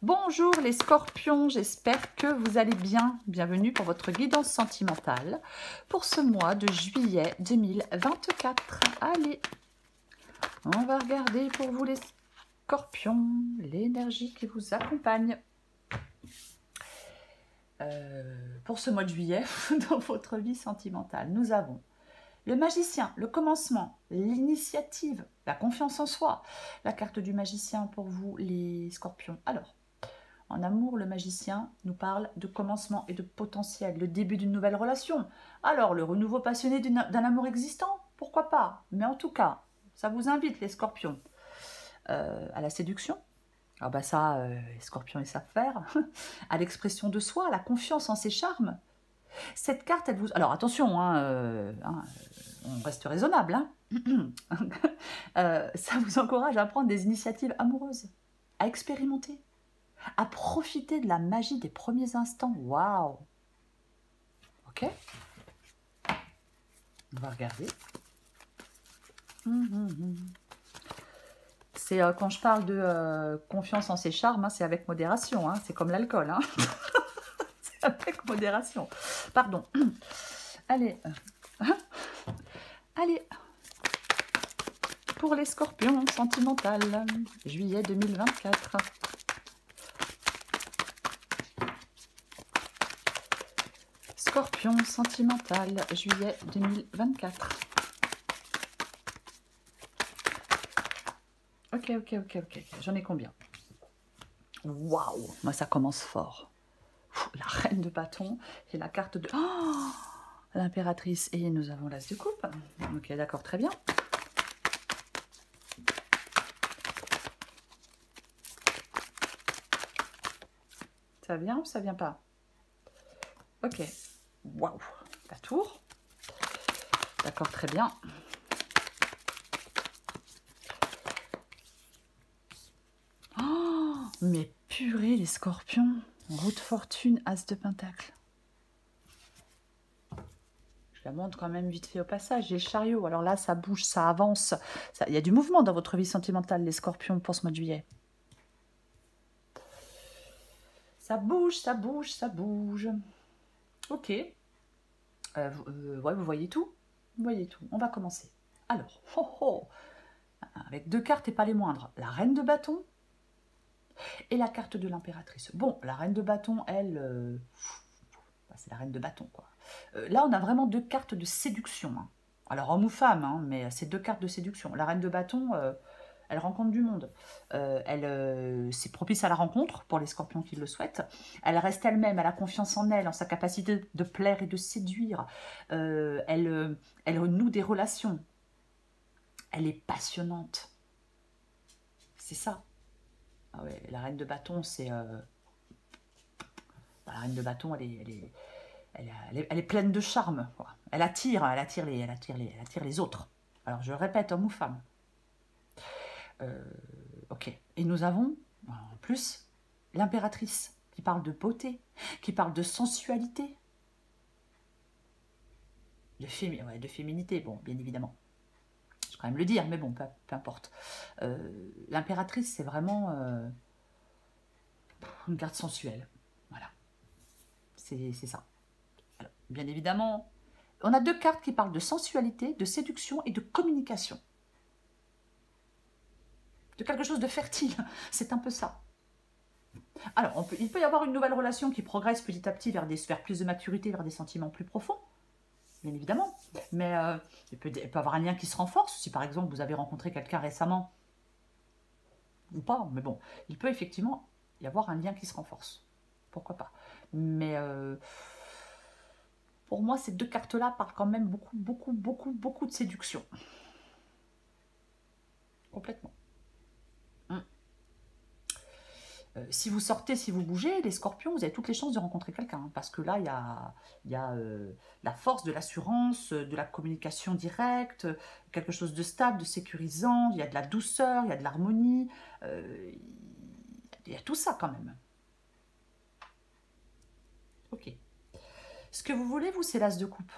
Bonjour les scorpions, j'espère que vous allez bien. Bienvenue pour votre guidance sentimentale pour ce mois de juillet 2024. Allez, on va regarder pour vous les scorpions, l'énergie qui vous accompagne. Pour ce mois de juillet, dans votre vie sentimentale, nous avons le magicien, le commencement, l'initiative, la confiance en soi. La carte du magicien pour vous les scorpions. Alors, en amour, le magicien nous parle de commencement et de potentiel, le début d'une nouvelle relation. Alors, le renouveau passionné d'un amour existant, pourquoi pas? Mais en tout cas, ça vous invite, les scorpions, à la séduction. Ah bah ça, les scorpions, ils savent faire. À l'expression de soi, à la confiance en ses charmes. Cette carte, elle vous... Alors attention, on reste raisonnable. Ça vous encourage à prendre des initiatives amoureuses, à expérimenter, à profiter de la magie des premiers instants. Waouh! Ok? On va regarder. C'est quand je parle de confiance en ses charmes, c'est avec modération. C'est comme l'alcool. C'est avec modération. Pardon. Allez. Allez. Pour les scorpions sentimentales, juillet 2024. Scorpion sentimental, juillet 2024. Ok. J'en ai combien? Waouh! Moi, ça commence fort. La reine de bâton et la carte de... Oh, l'impératrice. Et nous avons l'as de coupe. Ok, d'accord, très bien. Ça vient ou ça vient pas? Ok. Waouh! La tour. D'accord, très bien. Oh, mais purée, les scorpions. Roue de fortune, as de pentacle. Je la montre quand même vite fait au passage. J'ai le chariot. Alors là, ça bouge, ça avance. Il y a du mouvement dans votre vie sentimentale, les scorpions, pour ce mois de juillet. Ça bouge, ça bouge, ça bouge. Ok. Ouais, vous voyez tout? Vous voyez tout. On va commencer. Alors, avec deux cartes et pas les moindres. La reine de bâton et la carte de l'impératrice. Bon, la reine de bâton, elle... c'est la reine de bâton, quoi. Là, on a vraiment deux cartes de séduction. Alors, homme ou femme, mais c'est deux cartes de séduction. La reine de bâton, elle rencontre du monde. C'est propice à la rencontre pour les scorpions qui le souhaitent. Elle reste elle-même, elle a confiance en elle, en sa capacité de plaire et de séduire. Elle noue des relations. Elle est passionnante. C'est ça. Ah ouais, la reine de bâton, c'est... La reine de bâton, elle est pleine de charme, quoi. Elle attire les autres. Alors, je répète, homme ou femme. Ok. Et nous avons, en plus, l'impératrice, qui parle de beauté, qui parle de sensualité, de féminité, bon, bien évidemment. Je vais quand même le dire, mais bon, peu importe. L'impératrice, c'est vraiment une carte sensuelle. Voilà. C'est ça. Alors, bien évidemment, on a deux cartes qui parlent de sensualité, de séduction et de communication. De quelque chose de fertile. C'est un peu ça. Alors, il peut y avoir une nouvelle relation qui progresse petit à petit vers plus de maturité, vers des sentiments plus profonds, bien évidemment. Mais il peut y avoir un lien qui se renforce. Si par exemple vous avez rencontré quelqu'un récemment, ou pas, mais bon, il peut effectivement y avoir un lien qui se renforce. Pourquoi pas? Mais pour moi, ces deux cartes-là parlent quand même beaucoup de séduction. Complètement. Si vous sortez, si vous bougez, les scorpions, vous avez toutes les chances de rencontrer quelqu'un. Parce que là, il y a la force de l'assurance, de la communication directe, quelque chose de stable, de sécurisant, il y a de la douceur, il y a de l'harmonie, il y a tout ça quand même. Ok. Ce que vous voulez, vous, c'est l'as de coupe.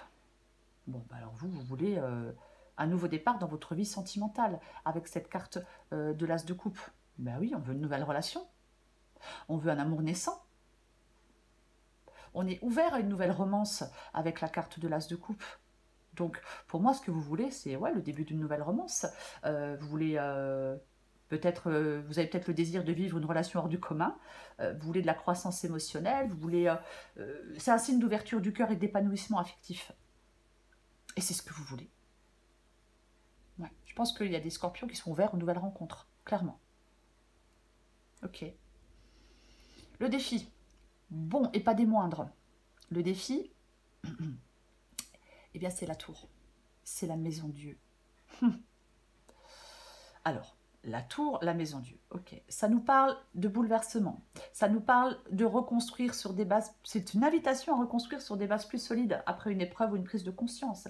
Bon, bah alors vous voulez un nouveau départ dans votre vie sentimentale avec cette carte de l'as de coupe. Ben oui, on veut une nouvelle relation. On veut un amour naissant. On est ouvert à une nouvelle romance avec la carte de l'As de coupe. Donc, pour moi, ce que vous voulez, c'est ouais, le début d'une nouvelle romance. Vous voulez peut-être, vous avez peut-être le désir de vivre une relation hors du commun. Vous voulez de la croissance émotionnelle. Vous voulez, c'est un signe d'ouverture du cœur et d'épanouissement affectif. Et c'est ce que vous voulez. Ouais. Je pense qu'il y a des scorpions qui sont ouverts aux nouvelles rencontres, clairement. Ok. Le défi. Bon, et pas des moindres. Le défi, eh bien, c'est la tour. C'est la maison Dieu. Alors, la tour, la maison Dieu. Ok. Ça nous parle de bouleversement. Ça nous parle de reconstruire sur des bases. C'est une invitation à reconstruire sur des bases plus solides après une épreuve ou une prise de conscience.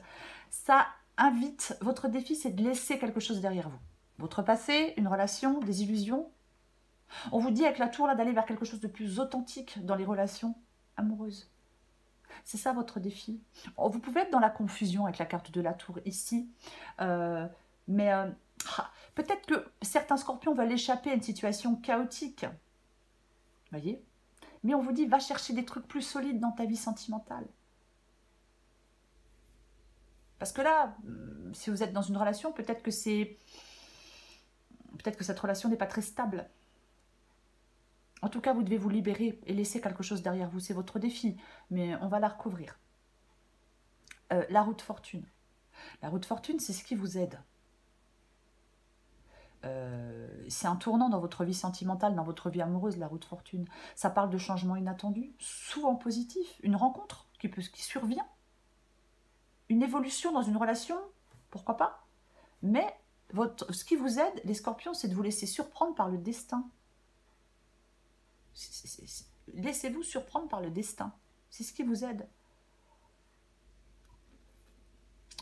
Ça invite. Votre défi, c'est de laisser quelque chose derrière vous. Votre passé, une relation, des illusions. On vous dit avec la tour là d'aller vers quelque chose de plus authentique dans les relations amoureuses. C'est ça votre défi. Vous pouvez être dans la confusion avec la carte de la tour ici, mais peut-être que certains scorpions veulent échapper à une situation chaotique. Voyez? Mais on vous dit, va chercher des trucs plus solides dans ta vie sentimentale. Parce que là, si vous êtes dans une relation, peut-être que cette relation n'est pas très stable. En tout cas, vous devez vous libérer et laisser quelque chose derrière vous. C'est votre défi, mais on va la recouvrir. La roue de fortune. La roue de fortune, c'est ce qui vous aide. C'est un tournant dans votre vie sentimentale, dans votre vie amoureuse, la roue de fortune. Ça parle de changements inattendus, souvent positifs. Une rencontre qui survient. Une évolution dans une relation, pourquoi pas. Mais ce qui vous aide, les scorpions, c'est de vous laisser surprendre par le destin. Laissez-vous surprendre par le destin. C'est ce qui vous aide.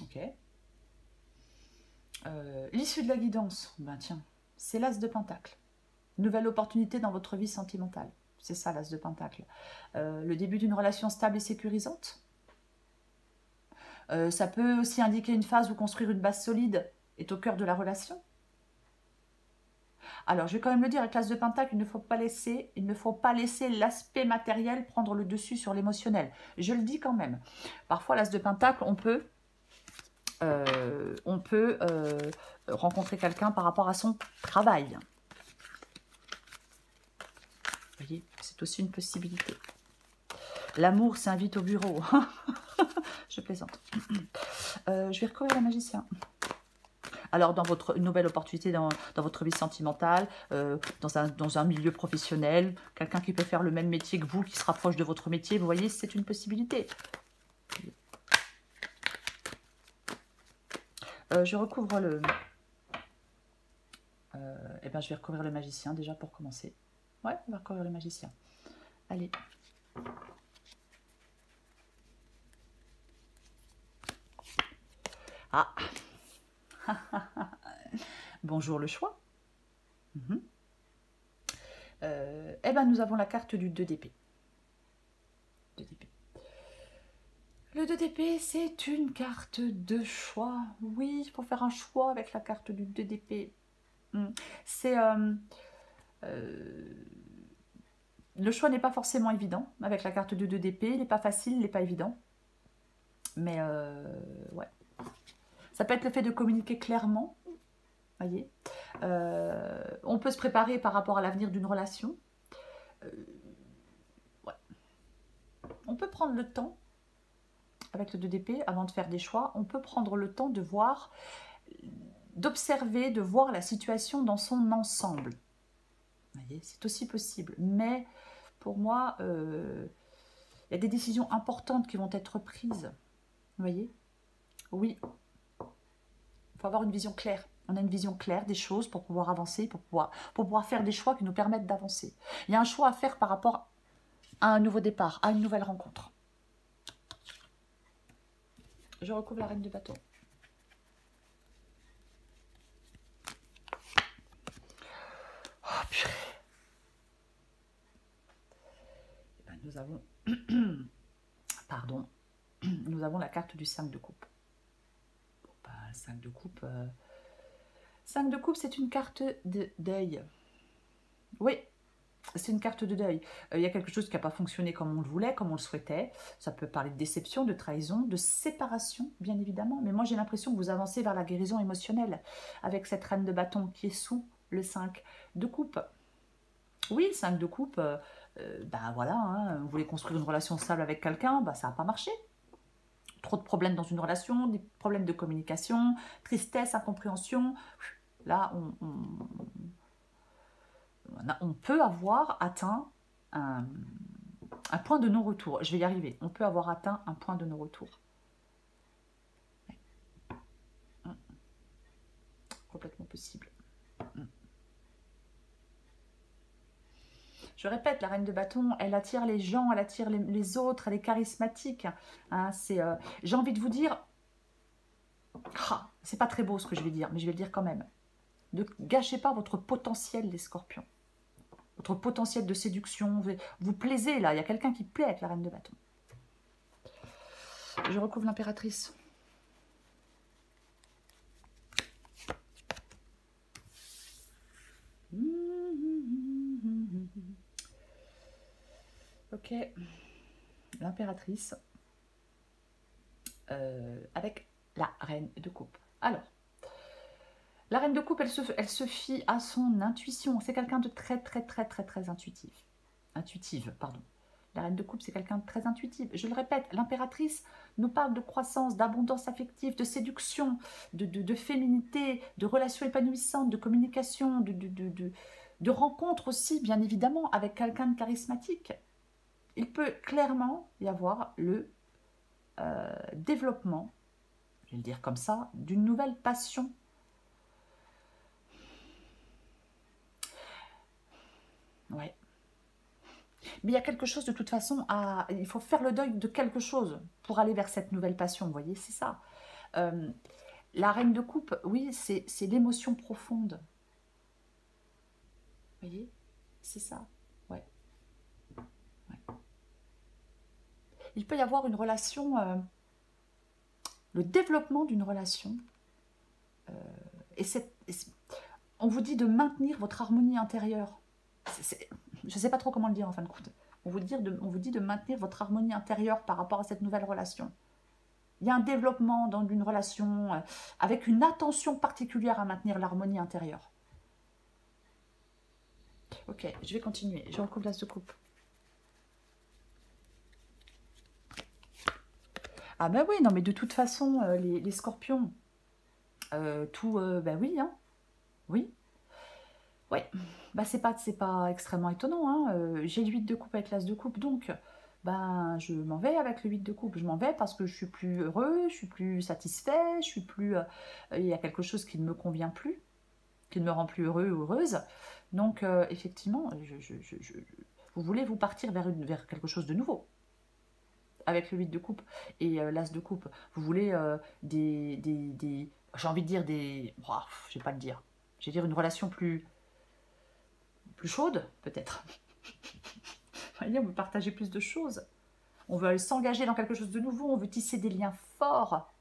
Ok. L'issue de la guidance, ben tiens, c'est l'As de Pentacle. Nouvelle opportunité dans votre vie sentimentale. C'est ça l'As de Pentacle. Le début d'une relation stable et sécurisante. Ça peut aussi indiquer une phase où construire une base solide est au cœur de la relation. Alors, je vais quand même le dire, avec l'As de Pentacle, il ne faut pas laisser l'aspect matériel prendre le dessus sur l'émotionnel. Je le dis quand même. Parfois, l'As de Pentacle, on peut rencontrer quelqu'un par rapport à son travail. Vous voyez, c'est aussi une possibilité. L'amour s'invite au bureau. Je plaisante. Je vais recourir à la magicien. Alors, dans votre nouvelle opportunité, dans votre vie sentimentale, dans un milieu professionnel, quelqu'un qui peut faire le même métier que vous, qui se rapproche de votre métier, vous voyez, c'est une possibilité. Je recouvre le... eh bien, je vais recouvrir le magicien, déjà, pour commencer. Ouais, on va recouvrir le magicien. Allez. Ah. Bonjour le choix. Eh bien, nous avons la carte du 2 d'épée. Le 2 d'épée, c'est une carte de choix. Oui, il faut faire un choix avec la carte du 2 d'épée. C'est... le choix n'est pas forcément évident avec la carte de 2 d'épée. Il n'est pas facile, il n'est pas évident. Mais ouais. Ça peut être le fait de communiquer clairement. Voyez. On peut se préparer par rapport à l'avenir d'une relation. Ouais. On peut prendre le temps, avec le 2 d'épée, avant de faire des choix, on peut prendre le temps de voir, d'observer, de voir la situation dans son ensemble. Voyez, c'est aussi possible. Mais pour moi, il y a des décisions importantes qui vont être prises. Vous voyez? Oui. Il faut avoir une vision claire. On a une vision claire des choses pour pouvoir avancer, pour pouvoir faire des choix qui nous permettent d'avancer. Il y a un choix à faire par rapport à un nouveau départ, à une nouvelle rencontre. Je recouvre la reine de bâton. Oh purée. Et ben, nous avons... Pardon. Nous avons la carte du 5 de coupe. Bon, ben, 5 de coupe... 5 de coupe, c'est une carte de deuil. Oui. C'est une carte de deuil. Il y a quelque chose qui n'a pas fonctionné comme on le voulait, comme on le souhaitait. Ça peut parler de déception, de trahison, de séparation, bien évidemment. Mais moi, j'ai l'impression que vous avancez vers la guérison émotionnelle avec cette reine de bâton qui est sous le 5 de coupe. Oui, 5 de coupe, ben voilà, hein, vous voulez construire une relation stable avec quelqu'un, ben ça n'a pas marché. Trop de problèmes dans une relation, des problèmes de communication, tristesse, incompréhension. Là, on peut avoir atteint un point de non-retour. Je vais y arriver. On peut avoir atteint un point de non-retour. Complètement possible. Je répète, la reine de bâton, elle attire les gens, elle attire les autres, elle est charismatique. Hein, j'ai envie de vous dire, c'est pas très beau ce que je vais dire, mais je vais le dire quand même. Ne gâchez pas votre potentiel, les scorpions. Votre potentiel de séduction. Vous plaisez là, il y a quelqu'un qui plaît avec la reine de bâton. Je recouvre l'impératrice. Ok, l'impératrice avec la reine de coupe. Alors, la reine de coupe, elle se fie à son intuition. C'est quelqu'un de très intuitif. Intuitive, pardon. La reine de coupe, c'est quelqu'un de très intuitif. Je le répète, l'impératrice nous parle de croissance, d'abondance affective, de séduction, de féminité, de relations épanouissantes, de communication, de rencontres aussi, bien évidemment, avec quelqu'un de charismatique. Il peut clairement y avoir le développement, je vais le dire comme ça, d'une nouvelle passion. Ouais. Mais il y a quelque chose de toute façon, il faut faire le deuil de quelque chose pour aller vers cette nouvelle passion, vous voyez, c'est ça. La reine de coupe, oui, c'est l'émotion profonde. Vous voyez, c'est ça, ouais. Il peut y avoir une relation, le développement d'une relation, on vous dit de maintenir votre harmonie intérieure. Je ne sais pas trop comment le dire en fin de compte. On vous dit de maintenir votre harmonie intérieure par rapport à cette nouvelle relation. Il y a un développement dans une relation avec une attention particulière à maintenir l'harmonie intérieure. Ok, je vais continuer. Je recouvre l'as de coupe. Ah ben oui, non mais de toute façon, les scorpions, ben oui, hein, oui. Oui, bah c'est pas extrêmement étonnant, hein. J'ai le 8 de coupe avec l'as de coupe, donc ben je m'en vais avec le 8 de coupe. Je m'en vais parce que je suis plus heureux, je suis plus satisfait, je suis plus. Il y a quelque chose qui ne me convient plus, qui ne me rend plus heureux ou heureuse. Donc effectivement, vous voulez vous partir vers quelque chose de nouveau avec le 8 de coupe et l'as de coupe. Vous voulez j'ai envie de dire je vais pas le dire. Je vais dire une relation plus chaude, peut-être. Vous voyez, on veut partager plus de choses. On veut s'engager dans quelque chose de nouveau. On veut tisser des liens forts.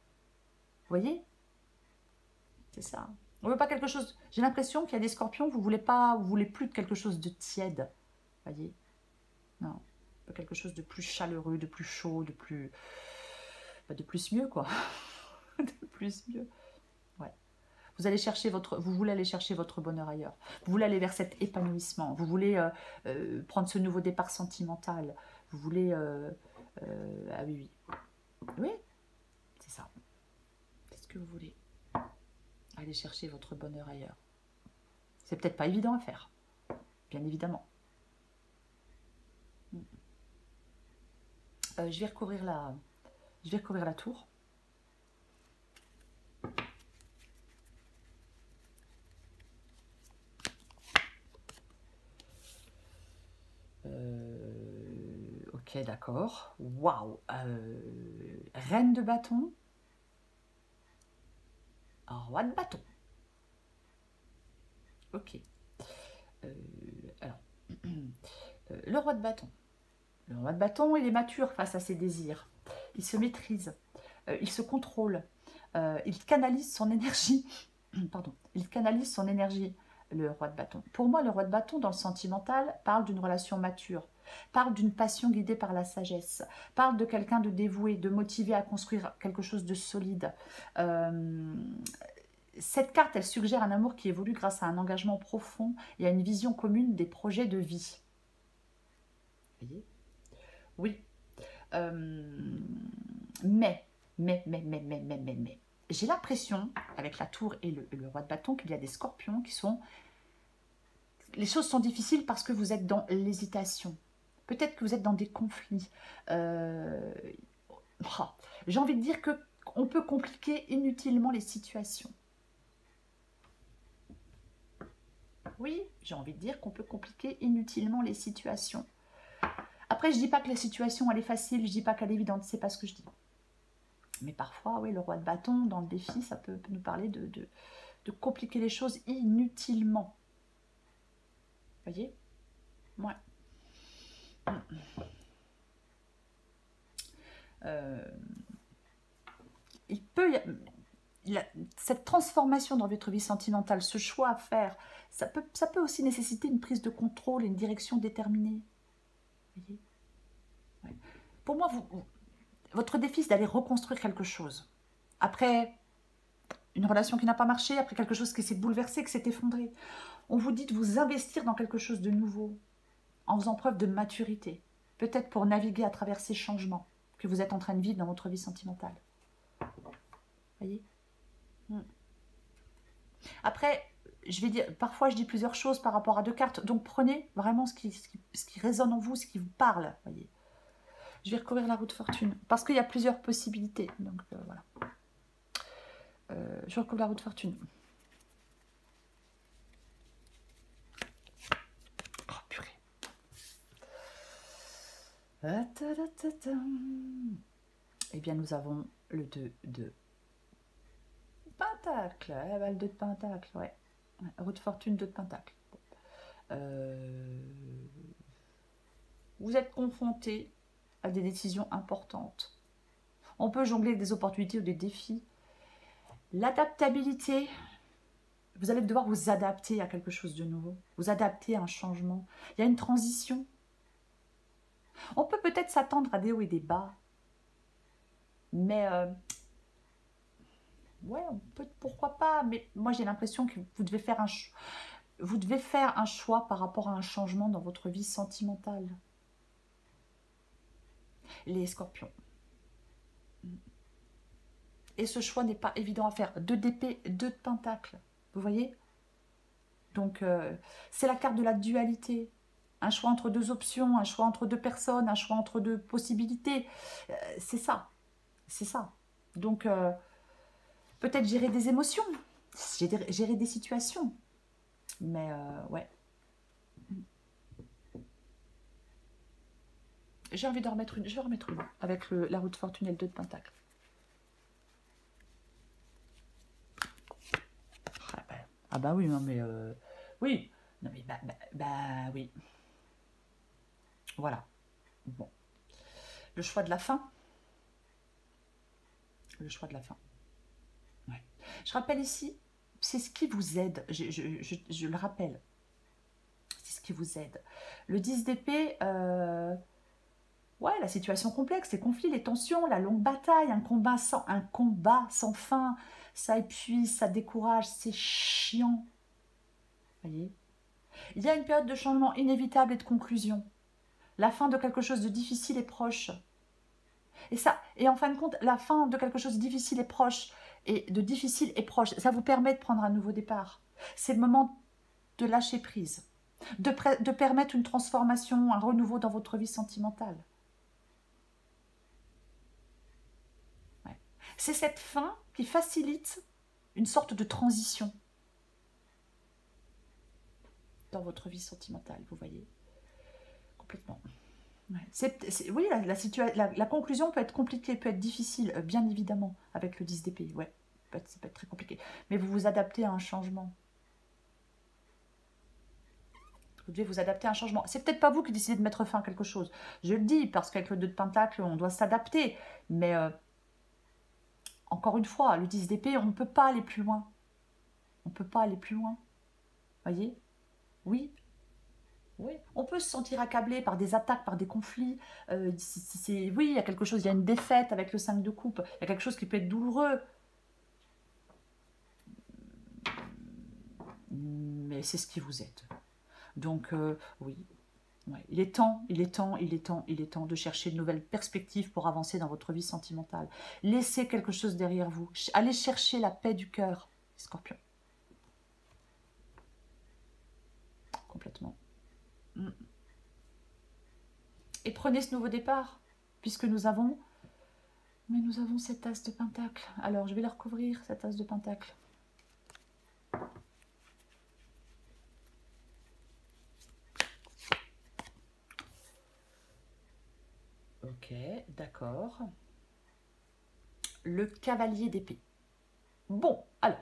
Vous voyez? C'est ça. On veut pas quelque chose... J'ai l'impression qu'il y a des scorpions, vous voulez plus de quelque chose de tiède. Vous voyez? Non. Quelque chose de plus chaleureux, de plus chaud, de plus mieux, quoi. De plus mieux. Ouais. Vous voulez aller chercher votre bonheur ailleurs. Vous voulez aller vers cet épanouissement. Vous voulez prendre ce nouveau départ sentimental. Vous voulez... ah oui, oui. Oui, c'est ça. C'est ce que vous voulez. Aller chercher votre bonheur ailleurs. C'est peut-être pas évident à faire. Bien évidemment. Je vais recouvrir la tour. Ok, d'accord. Waouh. Reine de bâton. Roi de bâton. Ok. Alors, le roi de bâton. Le roi de bâton, il est mature face à ses désirs. Il se maîtrise. Il se contrôle. Il canalise son énergie. Pardon. Il canalise son énergie le roi de bâton. Pour moi, le roi de bâton, dans le sentimental, parle d'une relation mature, parle d'une passion guidée par la sagesse, parle de quelqu'un de dévoué, de motivé à construire quelque chose de solide. Cette carte, elle suggère un amour qui évolue grâce à un engagement profond et à une vision commune des projets de vie. Vous voyez? Oui. Mais, j'ai l'impression, avec la tour et le roi de bâton, qu'il y a des scorpions qui sont... Les choses sont difficiles parce que vous êtes dans l'hésitation. Peut-être que vous êtes dans des conflits. J'ai envie de dire qu'on peut compliquer inutilement les situations. Oui, j'ai envie de dire qu'on peut compliquer inutilement les situations. Après, je ne dis pas que la situation, elle est facile, je ne dis pas qu'elle est évidente, c'est pas ce que je dis. Mais parfois, oui, le roi de bâton, dans le défi, ça peut nous parler de compliquer les choses inutilement. Vous voyez? Ouais. Il peut cette transformation dans votre vie sentimentale, ce choix à faire, ça peut aussi nécessiter une prise de contrôle et une direction déterminée. Vous voyez? Ouais. Pour moi, votre défi, c'est d'aller reconstruire quelque chose. Après une relation qui n'a pas marché, après quelque chose qui s'est bouleversé, qui s'est effondré. On vous dit de vous investir dans quelque chose de nouveau, en faisant preuve de maturité. Peut-être pour naviguer à travers ces changements que vous êtes en train de vivre dans votre vie sentimentale. Vous voyez? Après, je vais dire, parfois je dis plusieurs choses par rapport à deux cartes, donc prenez vraiment ce qui résonne en vous, ce qui vous parle. Voyez. Je vais recouvrir la roue de fortune, parce qu'il y a plusieurs possibilités. Donc voilà. Je recouvre la roue de fortune. Oh purée. Eh bien, nous avons le 2 de Pentacle. Eh ben, le 2 de Pentacle, ouais. Roue de fortune, 2 de Pentacle. Vous êtes confronté à des décisions importantes. On peut jongler avec des opportunités ou des défis. L'adaptabilité, vous allez devoir vous adapter à quelque chose de nouveau, vous adapter à un changement. Il y a une transition. On peut peut-être s'attendre à des hauts et des bas, mais ouais, on peut, pourquoi pas, mais moi j'ai l'impression que vous devez faire un choix par rapport à un changement dans votre vie sentimentale. Les scorpions. Et ce choix n'est pas évident à faire. 2 d'épée, 2 de pentacle. Vous voyez? Donc, c'est la carte de la dualité. Un choix entre deux options, un choix entre deux personnes, un choix entre deux possibilités. C'est ça. C'est ça. Donc, peut-être gérer des émotions, gérer des situations. Mais, ouais. J'ai envie de remettre une. Je vais remettre une avec la roue de fortune et le 2 de pentacle. Ah bah oui, non mais... oui, non mais bah oui. Voilà. Bon. Le choix de la fin. Le choix de la fin. Ouais. Je rappelle ici, c'est ce qui vous aide. Je le rappelle. C'est ce qui vous aide. Le 10 d'épée, ouais, la situation complexe, les conflits, les tensions, la longue bataille, un combat sans fin. Ça épuise, ça décourage, c'est chiant. Voyez, il y a une période de changement inévitable et de conclusion. La fin de quelque chose de difficile est proche. Et en fin de compte, la fin de quelque chose de difficile est proche. Et de difficile est proche. Ça vous permet de prendre un nouveau départ. C'est le moment de lâcher prise. De permettre une transformation, un renouveau dans votre vie sentimentale. Ouais. C'est cette fin qui facilite une sorte de transition dans votre vie sentimentale, vous voyez, complètement. Ouais. Oui, la conclusion peut être compliquée, peut être difficile, bien évidemment, avec le 10 d'épée, ouais, ça peut être très compliqué, mais vous vous adaptez à un changement. Vous devez vous adapter à un changement. C'est peut-être pas vous qui décidez de mettre fin à quelque chose, je le dis, parce qu'avec le 2 de pentacle, on doit s'adapter, mais encore une fois, le 10 d'épée, on ne peut pas aller plus loin. On ne peut pas aller plus loin. Voyez? Oui. Oui, on peut se sentir accablé par des attaques, par des conflits. Oui, il y a quelque chose, il y a une défaite avec le 5 de coupe. Il y a quelque chose qui peut être douloureux. Mais c'est ce qui vous aide. Donc, oui, ouais, il est temps, il est temps, il est temps, il est temps de chercher de nouvelles perspectives pour avancer dans votre vie sentimentale. Laissez quelque chose derrière vous. Allez chercher la paix du cœur, Scorpion. Complètement. Mm. Et prenez ce nouveau départ, puisque nous avons cet as de pentacle. Alors, je vais la recouvrir, cet as de pentacle. Ok, d'accord. Le cavalier d'épée. Bon, alors,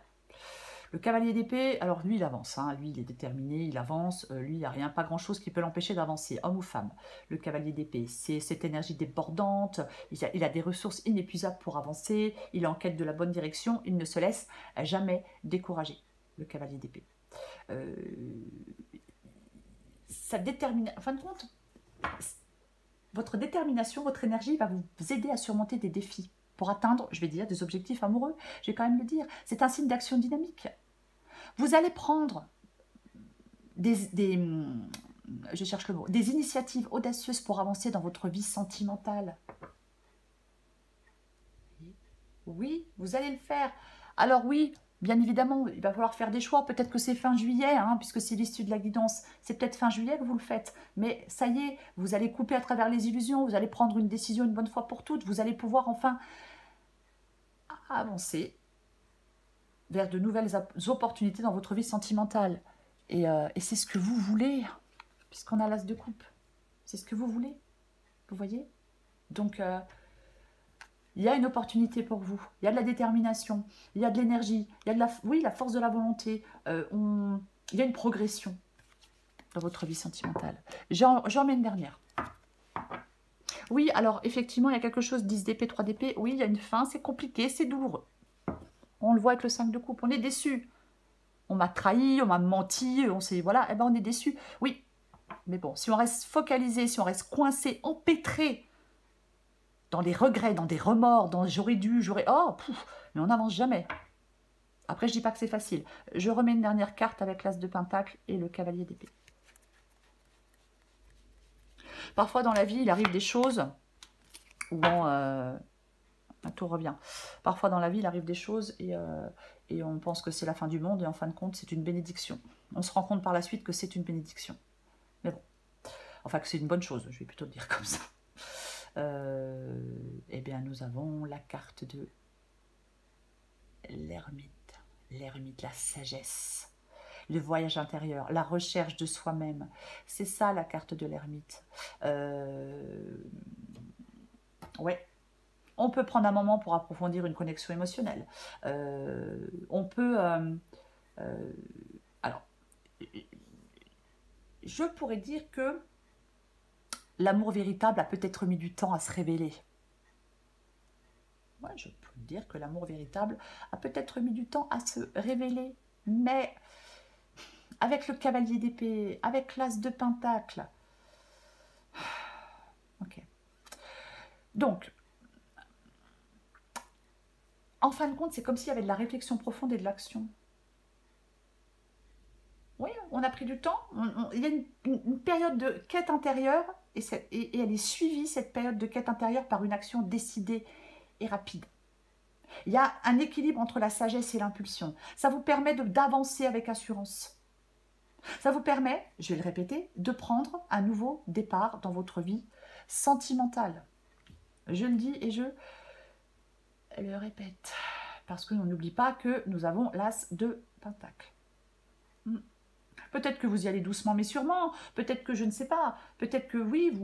le cavalier d'épée, alors lui, il avance. Hein, lui, il est déterminé, il avance. Lui, il n'y a rien, pas grand-chose qui peut l'empêcher d'avancer, homme ou femme. Le cavalier d'épée, c'est cette énergie débordante. Il a des ressources inépuisables pour avancer. Il est en quête de la bonne direction. Il ne se laisse jamais décourager, le cavalier d'épée. Ça détermine... En fin de compte, votre détermination, votre énergie va vous aider à surmonter des défis pour atteindre, je vais dire, des objectifs amoureux. Je vais quand même le dire. C'est un signe d'action dynamique. Vous allez prendre je cherche le mot, des initiatives audacieuses pour avancer dans votre vie sentimentale. Oui, vous allez le faire. Alors oui, bien évidemment, il va falloir faire des choix. Peut-être que c'est fin juillet, hein, puisque c'est l'issue de la guidance. C'est peut-être fin juillet que vous le faites. Mais ça y est, vous allez couper à travers les illusions. Vous allez prendre une décision une bonne fois pour toutes. Vous allez pouvoir enfin avancer vers de nouvelles opportunités dans votre vie sentimentale. Et c'est ce que vous voulez, puisqu'on a l'as de coupe. C'est ce que vous voulez. Vous voyez? Donc, il y a une opportunité pour vous. Il y a de la détermination. Il y a de l'énergie. Il y a la force de la volonté. Il y a une progression dans votre vie sentimentale. J'en mets une dernière. Oui, alors, effectivement, il y a quelque chose, 10 d'épée, 3 d'épée. Oui, il y a une fin, c'est compliqué, c'est douloureux. On le voit avec le 5 de coupe. On est déçu. On m'a trahi, on m'a menti, on s'est... Voilà, eh ben on est déçu. Oui, mais bon, si on reste focalisé, si on reste coincé, empêtré dans des regrets, dans des remords, dans j'aurais dû, mais on n'avance jamais. Après, je dis pas que c'est facile. Je remets une dernière carte avec l'as de pentacle et le cavalier d'épée. Parfois dans la vie, il arrive des choses où tout revient. Parfois dans la vie, il arrive des choses et on pense que c'est la fin du monde et en fin de compte, c'est une bénédiction. On se rend compte par la suite que c'est une bénédiction. Mais bon, enfin que c'est une bonne chose, je vais plutôt le dire comme ça. Eh bien, nous avons la carte de l'ermite, la sagesse, le voyage intérieur, la recherche de soi-même. C'est ça la carte de l'ermite. Ouais. On peut prendre un moment pour approfondir une connexion émotionnelle. On peut... alors, je pourrais dire que l'amour véritable a peut-être mis du temps à se révéler. Ouais, je peux dire que l'amour véritable a peut-être mis du temps à se révéler. Mais avec le cavalier d'épée, avec l'as de pentacle... Ok. Donc... En fin de compte, c'est comme s'il y avait de la réflexion profonde et de l'action. Oui, on a pris du temps. Il y a une période de quête intérieure et elle est suivie, cette période de quête intérieure, par une action décidée et rapide. Il y a un équilibre entre la sagesse et l'impulsion. Ça vous permet d'avancer avec assurance. Ça vous permet, je vais le répéter, de prendre un nouveau départ dans votre vie sentimentale. Je le dis et je le répète. Parce que l'on n'oublie pas que nous avons l'as de pentacle. Peut-être que vous y allez doucement mais sûrement, peut-être que je ne sais pas, peut-être que oui,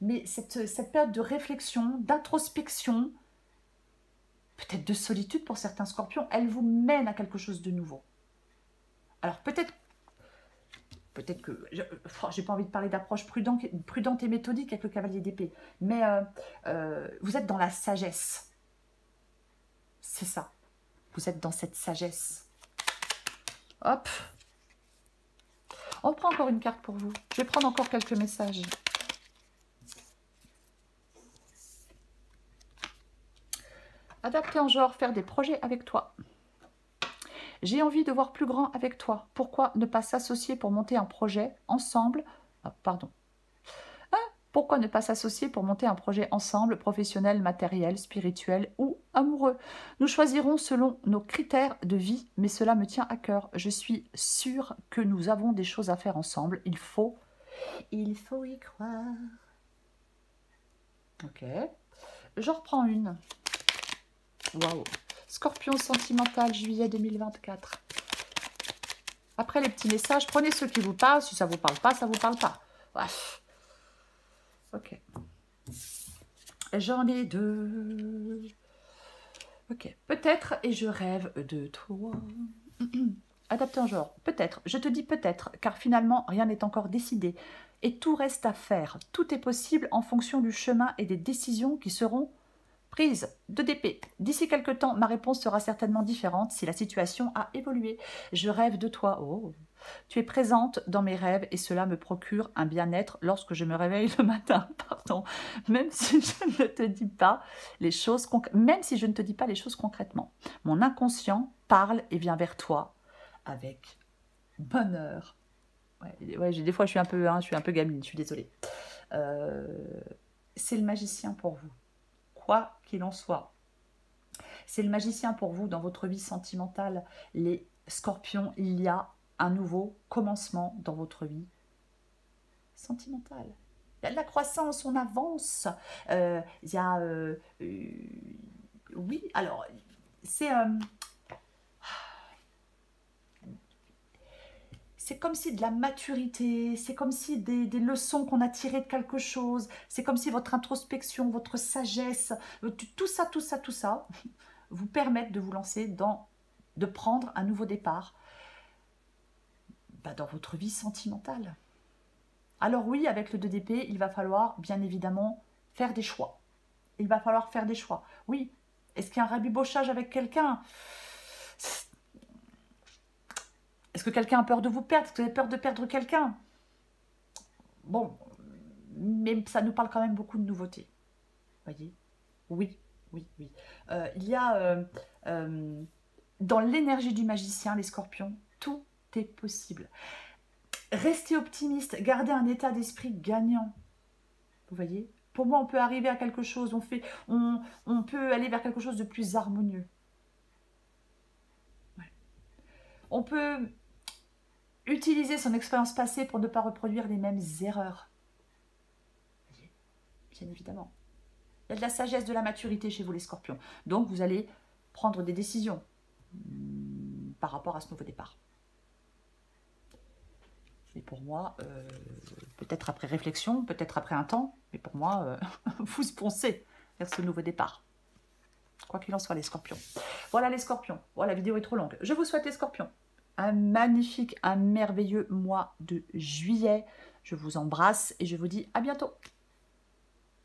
mais cette période de réflexion, d'introspection, peut-être de solitude pour certains scorpions, elle vous mène à quelque chose de nouveau. Alors peut-être que, j'ai pas envie de parler d'approche prudente et méthodique avec le cavalier d'épée, mais vous êtes dans la sagesse. C'est ça. Vous êtes dans cette sagesse. Hop. On prend encore une carte pour vous. Je vais prendre encore quelques messages. Adapté en genre, faire des projets avec toi. J'ai envie de voir plus grand avec toi. Pourquoi ne pas s'associer pour monter un projet ensemble? Ah, pardon. Pourquoi ne pas s'associer pour monter un projet ensemble, professionnel, matériel, spirituel ou amoureux? Nous choisirons selon nos critères de vie, mais cela me tient à cœur. Je suis sûre que nous avons des choses à faire ensemble. Il faut y croire. Ok. Je reprends une. Waouh. Scorpion sentimental, juillet 2024. Après les petits messages, prenez ceux qui vous parlent. Si ça ne vous parle pas, ça ne vous parle pas. Bref. Ok. J'en ai deux. Ok. Peut-être et je rêve de toi. Adapté en genre. Peut-être. Je te dis peut-être, car finalement, rien n'est encore décidé. Et tout reste à faire. Tout est possible en fonction du chemin et des décisions qui seront prises. 2DP. D'ici quelque temps, ma réponse sera certainement différente si la situation a évolué. Je rêve de toi. Oh. Tu es présente dans mes rêves et cela me procure un bien-être lorsque je me réveille le matin. Pardon. Même si je ne te dis pas les choses concrètement. Mon inconscient parle et vient vers toi avec bonheur. Ouais, des fois je suis un peu gamine, je suis désolée. C'est le magicien pour vous. Quoi qu'il en soit. C'est le magicien pour vous dans votre vie sentimentale. Les scorpions, il y a un nouveau commencement dans votre vie sentimentale. Il y a de la croissance, on avance. Il y a... oui, alors, c'est... c'est comme si de la maturité, c'est comme si des leçons qu'on a tirées de quelque chose, c'est comme si votre introspection, votre sagesse, tout ça, vous permettent de vous lancer de prendre un nouveau départ dans votre vie sentimentale. Alors oui, avec le 2DP, il va falloir bien évidemment faire des choix. Il va falloir faire des choix. Oui, est-ce qu'il y a un rabibochage avec quelqu'un? Est-ce que quelqu'un a peur de vous perdre? Est-ce que vous avez peur de perdre quelqu'un? Bon, mais ça nous parle quand même beaucoup de nouveautés. Voyez? Oui. Il y a dans l'énergie du magicien, les scorpions, tout est possible. Restez optimiste, gardez un état d'esprit gagnant. Vous voyez? Pour moi, on peut arriver à quelque chose, on peut aller vers quelque chose de plus harmonieux. Ouais. On peut utiliser son expérience passée pour ne pas reproduire les mêmes erreurs. Vous voyez? Bien évidemment. Il y a de la sagesse, de la maturité chez vous, les scorpions. Donc, vous allez prendre des décisions par rapport à ce nouveau départ. Et pour moi, peut-être après réflexion, peut-être après un temps, mais pour moi, vous foncez vers ce nouveau départ. Quoi qu'il en soit, les scorpions. Voilà les scorpions. Voilà, la vidéo est trop longue. Je vous souhaite, les scorpions, un magnifique, un merveilleux mois de juillet. Je vous embrasse et je vous dis à bientôt.